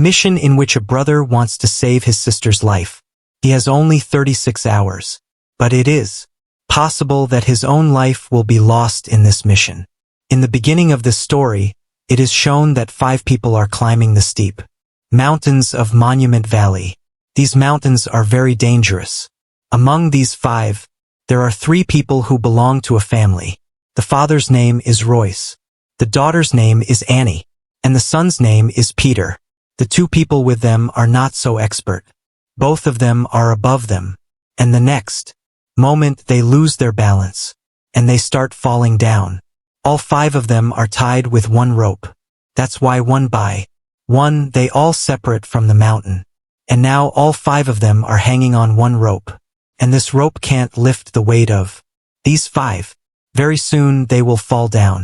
mission in which a brother wants to save his sister's life. He has only 36 hours. But it is possible that his own life will be lost in this mission. In the beginning of this story, it is shown that 5 people are climbing the steep mountains of Monument Valley. These mountains are very dangerous. Among these 5, there are 3 people who belong to a family. The father's name is Royce. The daughter's name is Annie. And the son's name is Peter. The 2 people with them are not so expert. Both of them are above them. And the next moment they lose their balance. And they start falling down. All 5 of them are tied with one rope. That's why one by one they all separate from the mountain. And now all 5 of them are hanging on one rope. And this rope can't lift the weight of these 5. Very soon they will fall down.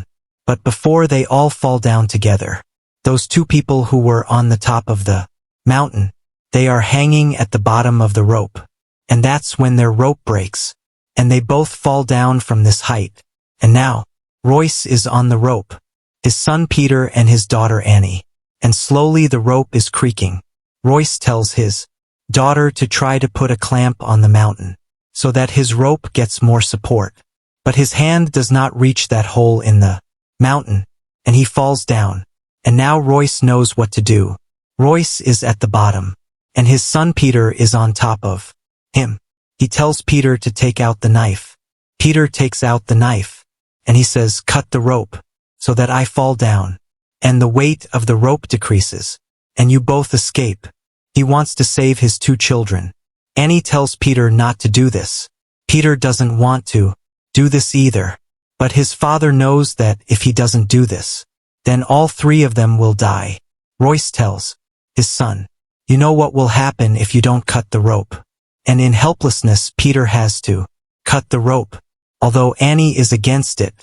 But before they all fall down together, those 2 people who were on the top of the mountain, they are hanging at the bottom of the rope. And that's when their rope breaks. And they both fall down from this height. And now, Royce is on the rope, his son Peter and his daughter Annie. And slowly the rope is creaking. Royce tells his daughter to try to put a clamp on the mountain, so that his rope gets more support. But his hand does not reach that hole in the mountain, and he falls down. And now Royce knows what to do. Royce is at the bottom, and his son Peter is on top of him. He tells Peter to take out the knife. Peter takes out the knife, and he says, "Cut the rope, so that I fall down." And the weight of the rope decreases, and you both escape. He wants to save his 2 children. Annie tells Peter not to do this. Peter doesn't want to do this either. But his father knows that if he doesn't do this, then all 3 of them will die. Royce tells his son, "You know what will happen if you don't cut the rope." And in helplessness, Peter has to cut the rope, although Annie is against it.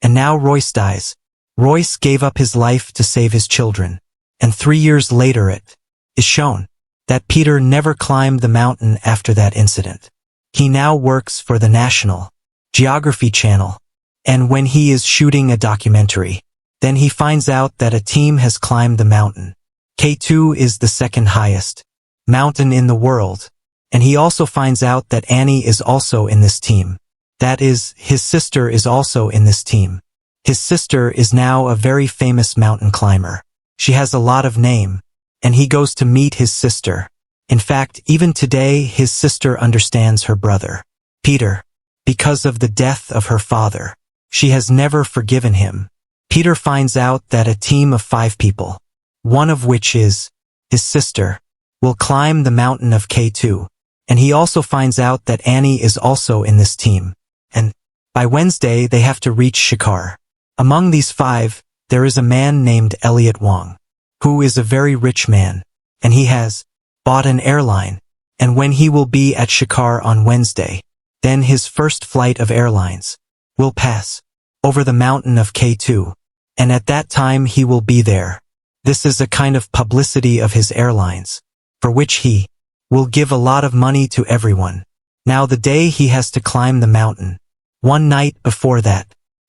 And now Royce dies. Royce gave up his life to save his children. And 3 years later it is shown that Peter never climbed the mountain after that incident. He now works for the National Geography Channel. And when he is shooting a documentary, then he finds out that a team has climbed the mountain. K2 is the 2nd highest mountain in the world. And he also finds out that Annie is also in this team. That is, his sister is also in this team. His sister is now a very famous mountain climber. She has a lot of name, and he goes to meet his sister. In fact, even today his sister understands her brother, Peter, because of the death of her father. She has never forgiven him. Peter finds out that a team of 5 people, one of which is his sister, will climb the mountain of K2. And he also finds out that Annie is also in this team. And by Wednesday they have to reach Shikar. Among these 5, there is a man named Elliot Wong, who is a very rich man, and he has bought an airline. And when he will be at Shikar on Wednesday, then his first flight of airlines will pass over the mountain of K2. And at that time he will be there. This is a kind of publicity of his airlines, for which he will give a lot of money to everyone. Now the day he has to climb the mountain, one night before that,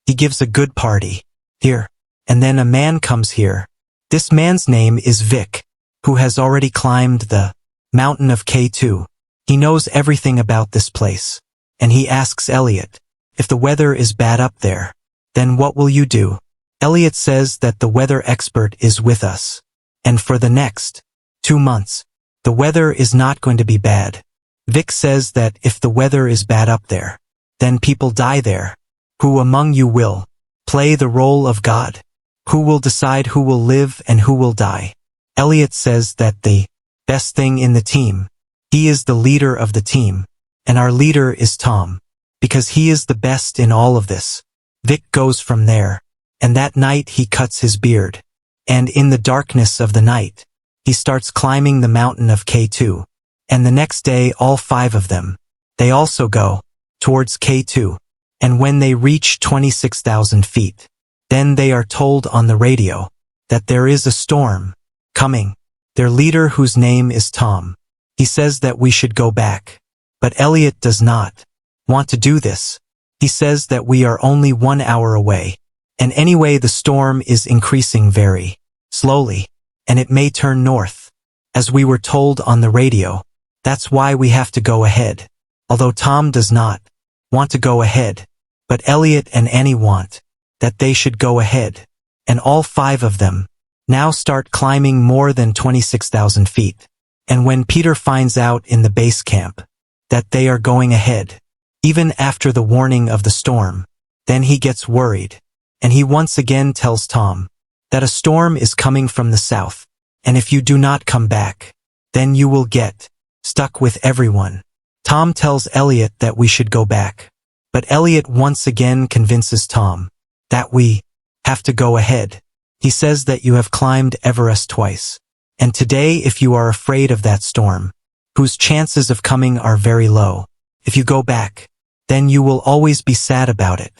he gives a good party here. And then a man comes here. This man's name is Vic, who has already climbed the mountain of K2. He knows everything about this place. And he asks Elliot, "If the weather is bad up there, then what will you do?" Elliot says that the weather expert is with us. And for the next 2 months, the weather is not going to be bad. Vic says that if the weather is bad up there, then people die there. Who among you will play the role of God? Who will decide who will live and who will die? Elliot says that the best thing in the team, he is the leader of the team, and our leader is Tom, because he is the best in all of this. Vic goes from there, and that night he cuts his beard, and in the darkness of the night, he starts climbing the mountain of K2. And the next day all 5 of them, they also go towards K2. And when they reach 26,000 feet, then they are told on the radio that there is a storm coming. Their leader, whose name is Tom, he says that we should go back. But Elliot does not want to do this. He says that we are only 1 hour away. And anyway, the storm is increasing very slowly, and it may turn north. as we were told on the radio. That's why we have to go ahead. Although Tom does not want to go ahead, but Elliot and Annie want that they should go ahead. And all 5 of them now start climbing more than 26,000 feet. And when Peter finds out in the base camp that they are going ahead, even after the warning of the storm, then he gets worried, and he once again tells Tom that a storm is coming from the south, and if you do not come back, then you will get stuck with everyone. Tom tells Elliot that we should go back, but Elliot once again convinces Tom that we have to go ahead. He says that you have climbed Everest twice, and today if you are afraid of that storm, whose chances of coming are very low, if you go back, then you will always be sad about it.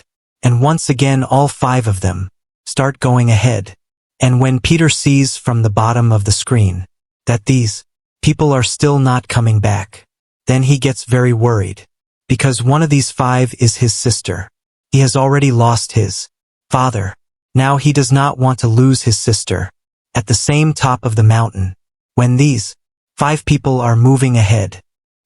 And once again all 5 of them start going ahead. And when Peter sees from the bottom of the screen that these people are still not coming back, then he gets very worried, because one of these 5 is his sister. He has already lost his father. Now he does not want to lose his sister at the same top of the mountain. When these 5 people are moving ahead,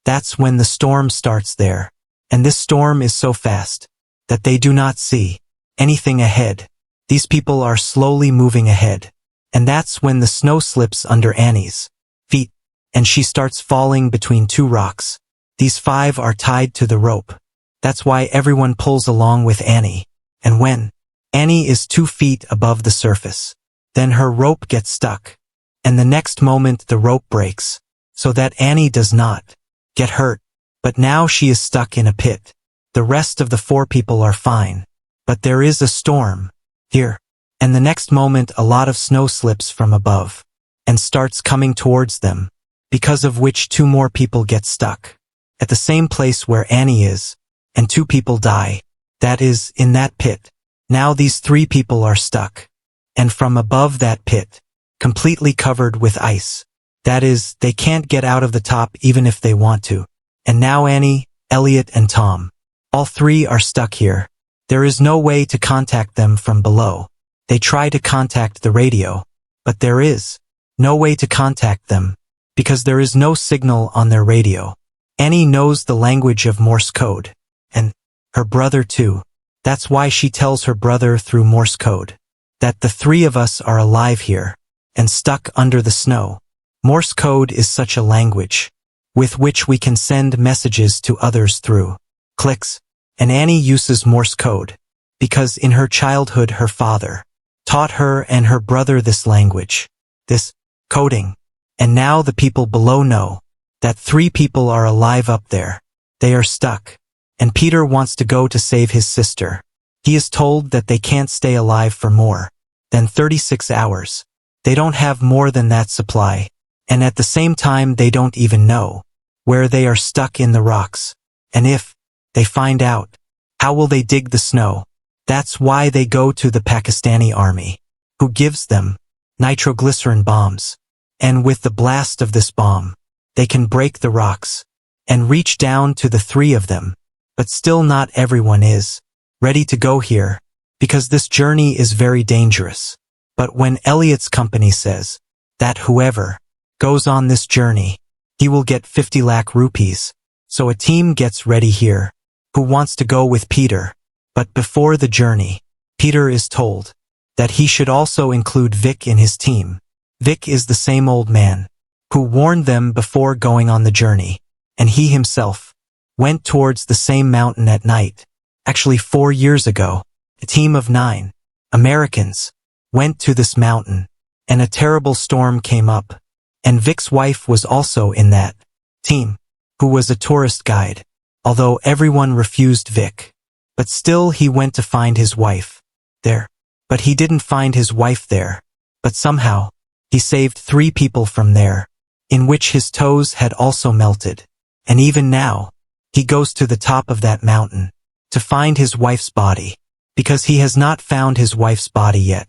that's when the storm starts there. And this storm is so fast that they do not see anything ahead. These people are slowly moving ahead. And that's when the snow slips under Annie's feet, and she starts falling between 2 rocks. These 5 are tied to the rope. That's why everyone pulls along with Annie. And when Annie is 2 feet above the surface, then her rope gets stuck. And the next moment the rope breaks, so that Annie does not get hurt. But now she is stuck in a pit. The rest of the 4 people are fine. But there is a storm here. And the next moment a lot of snow slips from above and starts coming towards them, because of which 2 more people get stuck at the same place where Annie is, and 2 people die. That is, in that pit. Now these 3 people are stuck. And from above that pit, completely covered with ice. That is, they can't get out of the top even if they want to. And now Annie, Elliot and Tom, all 3 are stuck here. There is no way to contact them from below. They try to contact the radio, but there is no way to contact them, because there is no signal on their radio. Annie knows the language of Morse code, and her brother too. That's why she tells her brother through Morse code that the 3 of us are alive here and stuck under the snow. Morse code is such a language with which we can send messages to others through clicks. And Annie uses Morse code because in her childhood her father taught her and her brother this language, this coding. And now the people below know that 3 people are alive up there. They are stuck. And Peter wants to go to save his sister. He is told that they can't stay alive for more than 36 hours. They don't have more than that supply. And at the same time they don't even know where they are stuck in the rocks. And if they find out, how will they dig the snow? That's why they go to the Pakistani army, who gives them nitroglycerin bombs. And with the blast of this bomb, they can break the rocks and reach down to the 3 of them. But still not everyone is ready to go here, because this journey is very dangerous. But when Elliot's company says that whoever goes on this journey, he will get 50 lakh rupees. So a team gets ready here, who wants to go with Peter. But before the journey, Peter is told that he should also include Vic in his team. Vic is the same old man who warned them before going on the journey, and he himself went towards the same mountain at night. Actually 4 years ago, a team of 9 Americans went to this mountain, and a terrible storm came up, and Vic's wife was also in that team, who was a tourist guide, although everyone refused Vic. But still he went to find his wife there. But he didn't find his wife there. But somehow, he saved 3 people from there, in which his toes had also melted. And even now, he goes to the top of that mountain to find his wife's body, because he has not found his wife's body yet.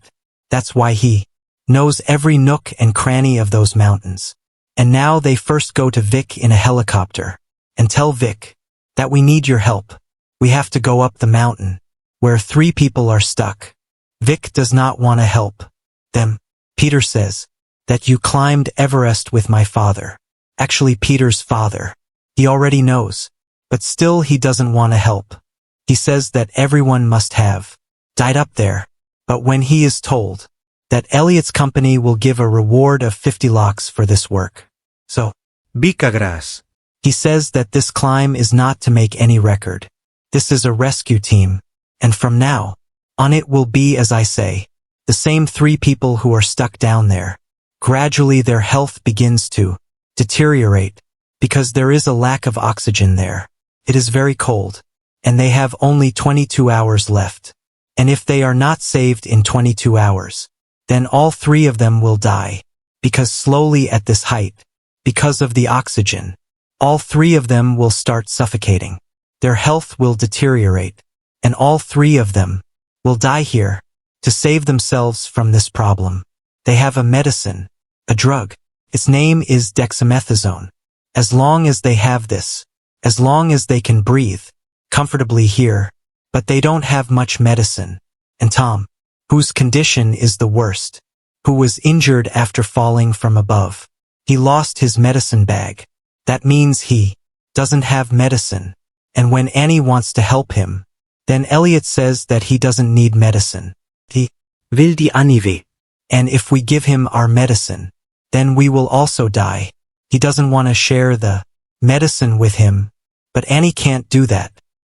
That's why he knows every nook and cranny of those mountains. And now they first go to Vic in a helicopter and tell Vic that we need your help. We have to go up the mountain where 3 people are stuck. Vic does not want to help them. Peter says that you climbed Everest with my father. Actually, Peter's father. He already knows, but still he doesn't want to help. He says that everyone must have died up there, but when he is told that Elliot's company will give a reward of 50 lakhs for this work. So, Bicagras. he says that this climb is not to make any record. This is a rescue team, and from now on it will be, as I say, the same 3 people who are stuck down there. Gradually their health begins to deteriorate, because there is a lack of oxygen there. It is very cold, and they have only 22 hours left. And if they are not saved in 22 hours, then all 3 of them will die, because slowly at this height, because of the oxygen, all 3 of them will start suffocating. Their health will deteriorate, and all 3 of them will die here to save themselves from this problem. They have a medicine, a drug. Its name is dexamethasone. As long as they have this, as long as they can breathe comfortably here, but they don't have much medicine. And Tom, whose condition is the worst, who was injured after falling from above, he lost his medicine bag. That means he doesn't have medicine. And when Annie wants to help him, then Elliot says that he doesn't need medicine. He Will die Annie weh. and if we give him our medicine, then we will also die. He doesn't want to share the medicine with him, but Annie can't do that.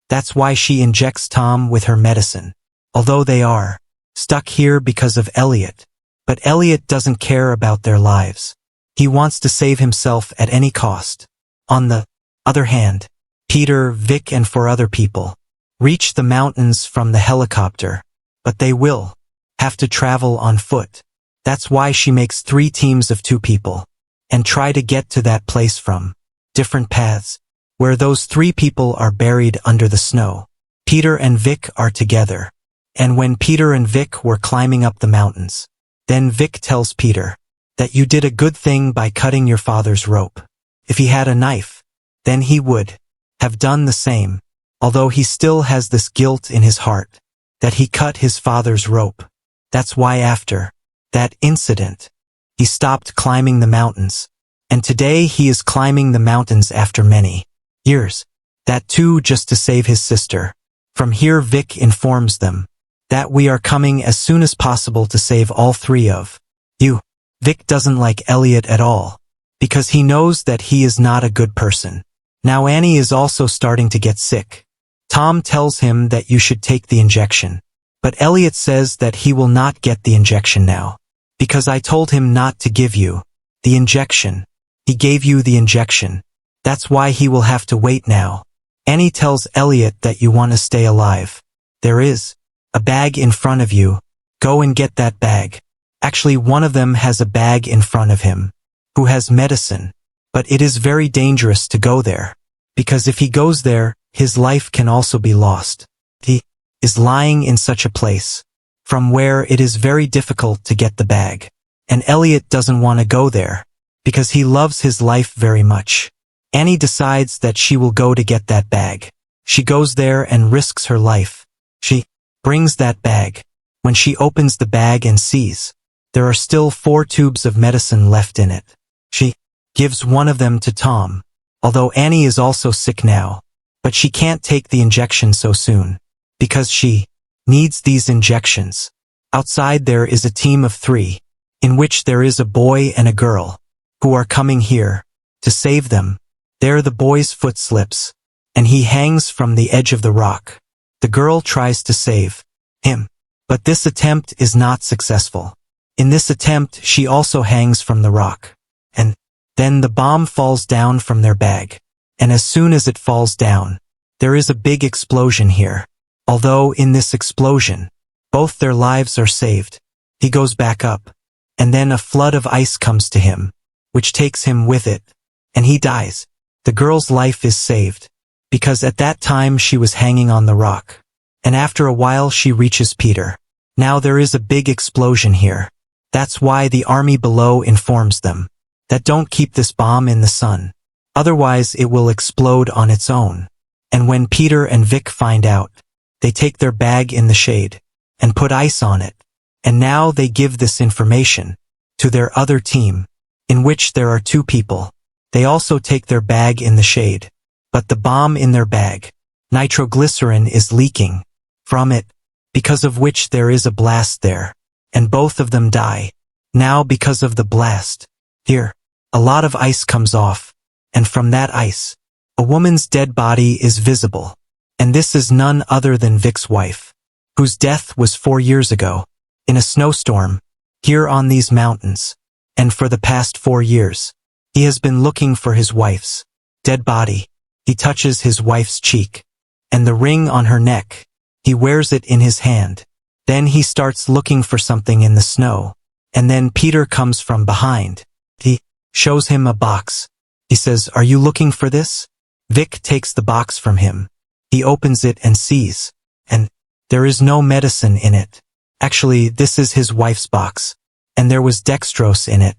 That's why she injects Tom with her medicine. Although they are stuck here because of Elliot, but Elliot doesn't care about their lives. He wants to save himself at any cost. On the other hand, Peter, Vic, and 4 other people reach the mountains from the helicopter, but they will have to travel on foot. That's why she makes 3 teams of 2 people and try to get to that place from different paths, where those 3 people are buried under the snow. Peter and Vic are together, and when Peter and Vic were climbing up the mountains, then Vic tells Peter that you did a good thing by cutting your father's rope. If he had a knife, then he would have done the same, although he still has this guilt in his heart that he cut his father's rope. That's why after that incident, he stopped climbing the mountains, and today he is climbing the mountains after many years. That too just to save his sister. From here Vic informs them that we are coming as soon as possible to save all 3 of you. Vic doesn't like Elliot at all, because he knows that he is not a good person. Now Annie is also starting to get sick. Tom tells him that you should take the injection, but Elliot says that he will not get the injection now, because I told him not to give you the injection. He gave you the injection. That's why he will have to wait now. Annie tells Elliot that you want to stay alive. There is a bag in front of you. Go and get that bag. Actually, one of them has a bag in front of him, who has medicine. But it is very dangerous to go there, because if he goes there, his life can also be lost. He is lying in such a place, from where it is very difficult to get the bag. And Elliot doesn't want to go there, because he loves his life very much. Annie decides that she will go to get that bag. She goes there and risks her life. She brings that bag. When she opens the bag and sees there are still 4 tubes of medicine left in it, she gives one of them to Tom. Although Annie is also sick now, but she can't take the injection so soon, because she needs these injections. Outside there is a team of 3, in which there is a boy and a girl, who are coming here to save them. There the boy's foot slips, and he hangs from the edge of the rock. The girl tries to save him, but this attempt is not successful. In this attempt she also hangs from the rock, and then the bomb falls down from their bag, and as soon as it falls down, there is a big explosion here. Although in this explosion, both their lives are saved. He goes back up, and then a flood of ice comes to him, which takes him with it, and he dies. The girl's life is saved, because at that time she was hanging on the rock, and after a while she reaches Peter. Now there is a big explosion here. That's why the army below informs them that don't keep this bomb in the sun, otherwise it will explode on its own. And when Peter and Vic find out, they take their bag in the shade and put ice on it, and now they give this information to their other team, in which there are 2 people. They also take their bag in the shade. But the bomb in their bag, nitroglycerin, is leaking from it, because of which there is a blast there, and both of them die. Now because of the blast, here, a lot of ice comes off, and from that ice, a woman's dead body is visible. And this is none other than Vic's wife, whose death was 4 years ago, in a snowstorm, here on these mountains. And for the past 4 years, he has been looking for his wife's dead body. He touches his wife's cheek, and the ring on her neck, he wears it in his hand. Then he starts looking for something in the snow, and then Peter comes from behind. He shows him a box. He says, "Are you looking for this?" Vic takes the box from him. He opens it and sees, and there is no medicine in it. Actually, this is his wife's box, and there was dextrose in it.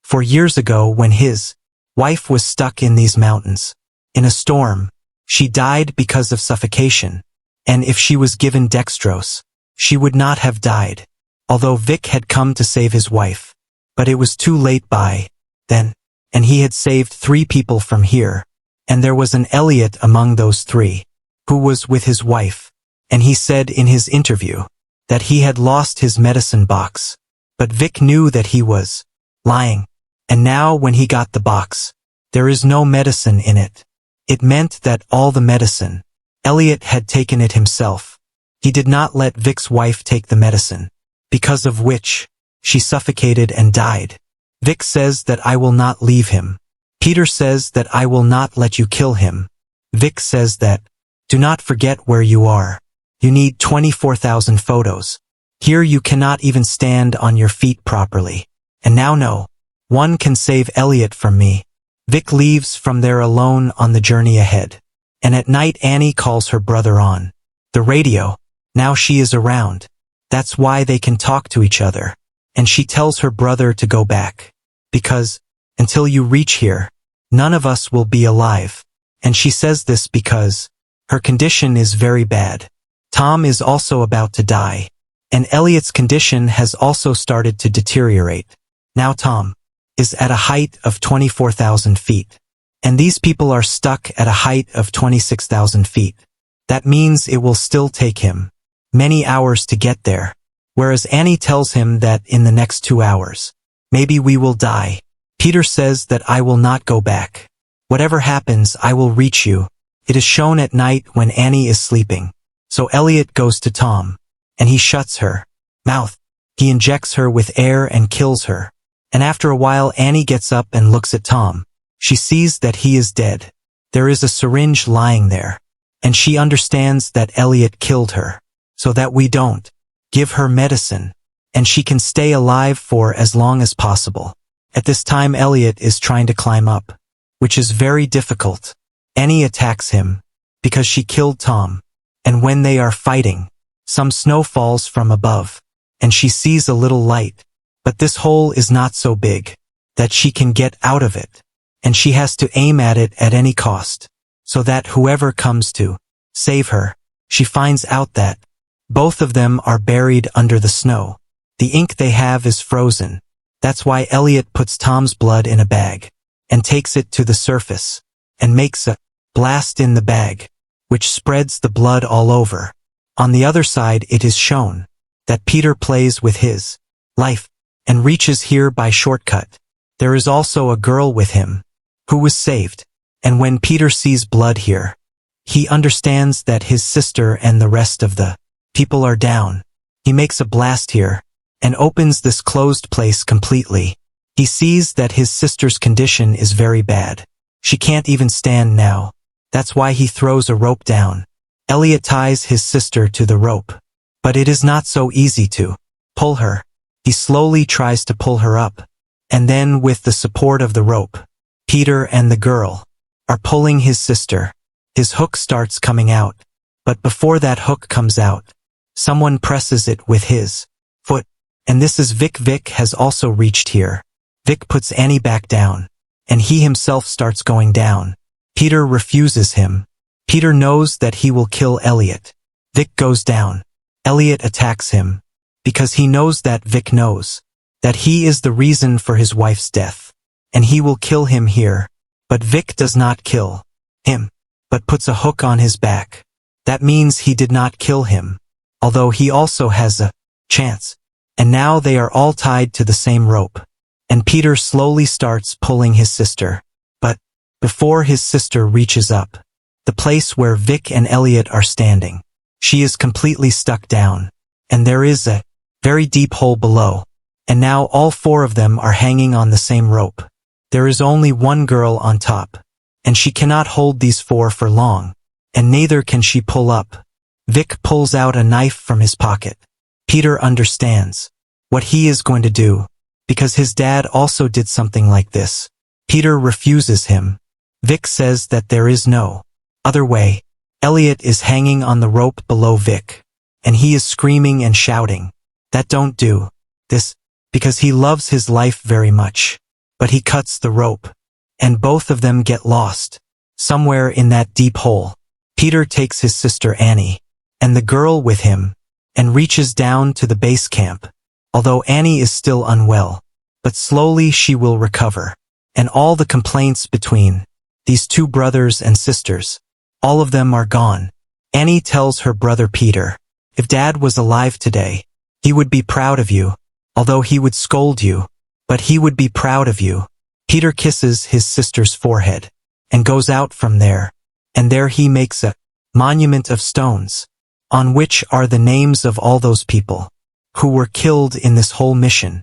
4 years ago, when his wife was stuck in these mountains, in a storm, she died because of suffocation, and if she was given dextrose, she would not have died, although Vic had come to save his wife. But it was too late by then, and he had saved 3 people from here, and there was an Elliot among those 3, who was with his wife, and he said in his interview that he had lost his medicine box, but Vic knew that he was lying, and now when he got the box, there is no medicine in it. It meant that all the medicine, Elliot had taken it himself. He did not let Vic's wife take the medicine, because of which she suffocated and died. Vic says that I will not leave him. Peter says that I will not let you kill him. Vic says that, do not forget where you are. You need 24,000 photos. Here you cannot even stand on your feet properly. And now no one can save Elliot from me. Vic leaves from there alone on the journey ahead. And at night Annie calls her brother on the radio. Now she is around. That's why they can talk to each other. And she tells her brother to go back. Because, until you reach here, none of us will be alive. And she says this because her condition is very bad. Tom is also about to die. And Elliot's condition has also started to deteriorate. Now Tom is at a height of 24,000 feet. And these people are stuck at a height of 26,000 feet. That means it will still take him many hours to get there. Whereas Annie tells him that in the next 2 hours, maybe we will die. Peter says that I will not go back. Whatever happens, I will reach you. It is shown at night when Annie is sleeping. So Elliot goes to Tom, and he shuts her mouth. He injects her with air and kills her. And after a while Annie gets up and looks at Tom. She sees that he is dead. There is a syringe lying there. And she understands that Elliot killed her, so that we don't give her medicine, and she can stay alive for as long as possible. At this time Elliot is trying to climb up, which is very difficult. Annie attacks him, because she killed Tom. And when they are fighting, some snow falls from above, and she sees a little light. But this hole is not so big that she can get out of it, and she has to aim at it at any cost, so that whoever comes to save her, she finds out that both of them are buried under the snow. The ink they have is frozen. That's why Elliot puts Tom's blood in a bag, and takes it to the surface, and makes a blast in the bag, which spreads the blood all over. On the other side it is shown that Peter plays with his life, and reaches here by shortcut. There is also a girl with him, who was saved, and when Peter sees blood here, he understands that his sister and the rest of the people are down. He makes a blast here, and opens this closed place completely. He sees that his sister's condition is very bad. She can't even stand now. That's why he throws a rope down. Elliot ties his sister to the rope, but it is not so easy to pull her. He slowly tries to pull her up, and then with the support of the rope, Peter and the girl are pulling his sister. His hook starts coming out, but before that hook comes out, someone presses it with his foot, and this is Vic. Vic has also reached here. Vic puts Annie back down, and he himself starts going down. Peter refuses him. Peter knows that he will kill Elliot. Vic goes down. Elliot attacks him, because he knows that Vic knows that he is the reason for his wife's death, and he will kill him here. But Vic does not kill him, but puts a hook on his back. That means he did not kill him, although he also has a chance. And now they are all tied to the same rope. And Peter slowly starts pulling his sister. But before his sister reaches up, the place where Vic and Elliot are standing, she is completely stuck down. And there is a very deep hole below. And now all four of them are hanging on the same rope. There is only one girl on top. And she cannot hold these four for long. And neither can she pull up. Vic pulls out a knife from his pocket. Peter understands what he is going to do, because his dad also did something like this. Peter refuses him. Vic says that there is no other way. Elliot is hanging on the rope below Vic, and he is screaming and shouting that don't do this, because he loves his life very much. But he cuts the rope, and both of them get lost somewhere in that deep hole. Peter takes his sister Annie, and the girl with him, and reaches down to the base camp. Although Annie is still unwell, but slowly she will recover. And all the complaints between these two brothers and sisters, all of them are gone. Annie tells her brother Peter, if Dad was alive today, he would be proud of you, although he would scold you, but he would be proud of you. Peter kisses his sister's forehead, and goes out from there, and there he makes a monument of stones, on which are the names of all those people who were killed in this whole mission.